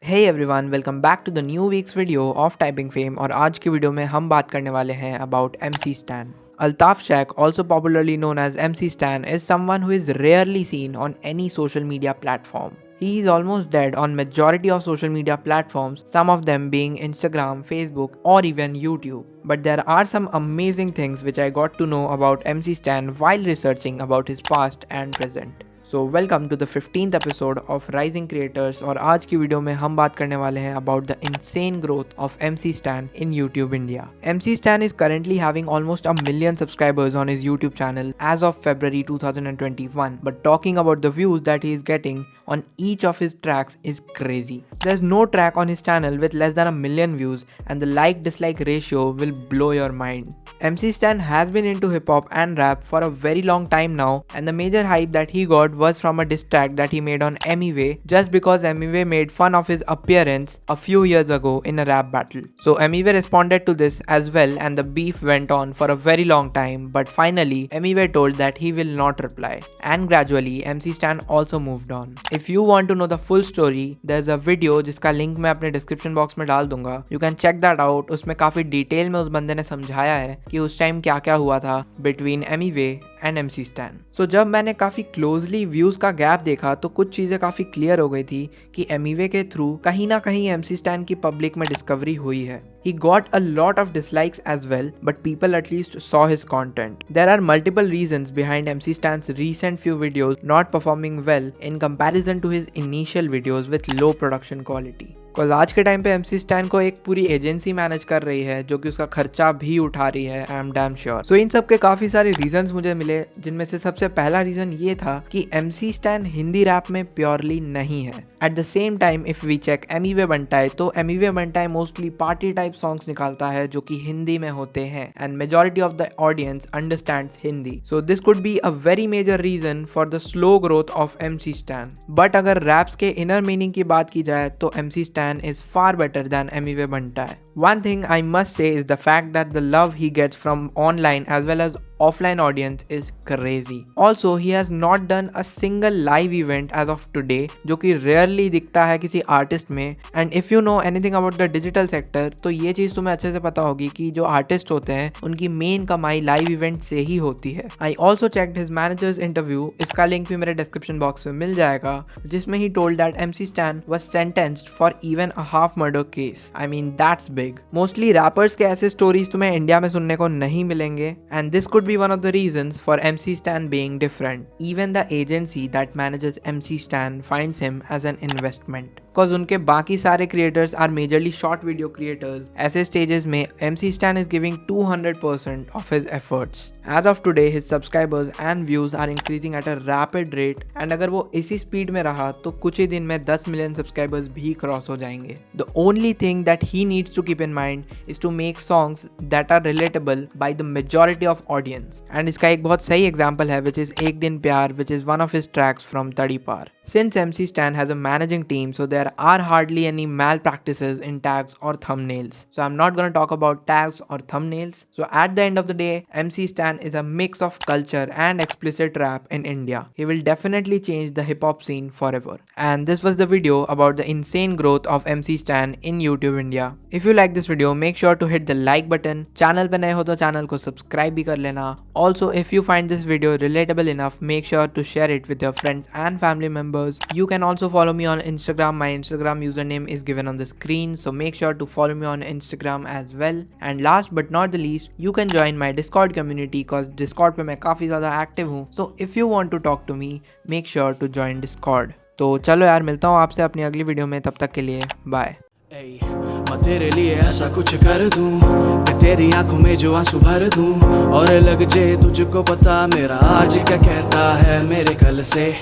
Hey everyone, welcome back to the new week's video of Typing Fame और आज की video में हम बात करने वाले हैं about MC Stan. Altaf Shek, also popularly known as MC Stan, is someone who is rarely seen on any social media platform. He is almost dead on majority of social media platforms, some of them being Instagram, Facebook or even YouTube. But there are some amazing things which I got to know about MC Stan while researching about his past and present. So welcome to the 15th episode of Rising Creators और आज की video में हम बात करने वाले हैं about the insane growth of MC Stan in YouTube India. MC Stan is currently having almost a million subscribers on his YouTube channel as of February 2021. But talking about the views that he is getting on each of his tracks is crazy. There's no track on his channel with less than a million views and the like-dislike ratio will blow your mind. MC Stan has been into hip-hop and rap for a very long time now, and the major hype that he got was from a diss track that he made on Emiway just because Emiway made fun of his appearance a few years ago in a rap battle. So Emiway responded to this as well and the beef went on for a very long time, but finally Emiway told that he will not reply, and gradually MC Stan also moved on. If you want to know the full story, there's a video जिसका link मैं अपने description box में डाल दूंगा. You can check that out. उसमें काफी detail में उस बंदे ने समझाया है कि उस टाइम क्या क्या हुआ था between Emiway and MC Stan. सो जब मैंने काफ़ी क्लोजली व्यूज़ का गैप देखा तो कुछ चीज़ें काफ़ी क्लियर हो गई थी कि Emiway के थ्रू कहीं ना कहीं MC Stan की पब्लिक में डिस्कवरी हुई है. He got a lot of dislikes as well, but people at least saw his content. There are multiple reasons behind MC Stan's recent few videos not performing well in comparison to his initial videos with low production quality. Cause आज के time पे MC Stan को एक पूरी agency manage कर रही है जो कि उसका खर्चा भी उठा रही है. I am damn sure. So इन सब के काफ़ी सारे रीजंस मुझे मिले, जिनमें से सबसे पहला रीजन ये था कि MC Stan हिंदी रैप में प्योरली नहीं है. At the same time if we check Emiway Bantai, तो Emiway Bantai mostly party type songs निकालता है जो कि हिंदी में होते हैं and majority of the audience understands Hindi. So this could be a very major reason for the slow growth of MC Stan. But अगर raps के इनर मीनिंग की बात की जाए तो MC Stan is far better than Emiway Bantai. One thing I must say is the fact that the love he gets from online as well as offline audience is crazy. Also, he has not done a single live event as of today, जो कि rarely दिखता है किसी artist में. And if you know anything about the digital sector, तो ये चीज़ तुम्हें अच्छे से पता होगी कि जो artist होते हैं उनकी main कमाई live event से ही होती है. I also checked his manager's interview. इसका लिंक भी मेरे description box में मिल जाएगा, जिसमें he told that MC Stan was sentenced for even a half murder case. I mean that's big. Mostly rappers के ऐसे stories तुम्हें इंडिया में सुनने को नहीं मिलेंगे, and this could be one of the reasons for MC Stan being different. Even the agency that manages MC Stan finds him as an investment. Cause उनके बाकी सारे creators are majorly short video creators. ऐसे stages में MC Stan is giving 200% of his efforts. As of today, his subscribers and views are increasing at a rapid rate. And अगर वो इसी speed में रहा तो कुछ ही दिन में 10 million subscribers भी cross हो जाएंगे. The only thing that he needs to keep in mind is to make songs that are relatable by the majority of audience. And इसका एक बहुत सही example है which is एक दिन प्यार, which is one of his tracks from Tadi Par. Since MC Stan has a managing team, so there are hardly any malpractices in tags or thumbnails. So I'm not gonna talk about tags or thumbnails. So at the end of the day, MC Stan is a mix of culture and explicit rap in India. He will definitely change the hip hop scene forever. And this was the video about the insane growth of MC Stan in YouTube India. If you like this video, make sure to hit the like button. Channel पे नए हो तो channel को subscribe भी कर लेना. Also, if you find this video relatable enough, make sure to share it with your friends and family members. You can also follow me on Instagram. My Instagram username is given on the screen, so make sure to follow me on Instagram as well. And last but not the least, you can join my Discord community cause Discord पे मैं काफ़ी ज़्यादा active हूँ. So if you want to talk to me, make sure to join Discord. तो चलो यार, मिलता हूँ आपसे अपनी अगली वीडियो में. तब तक के लिए बाय. मैं तेरे लिए ऐसा कुछ कर दूं कि तेरी आंखों में जो आंसू भर दूं और लग जाए तुझको पता मेरा आज क्या कहता है मेरे कल से.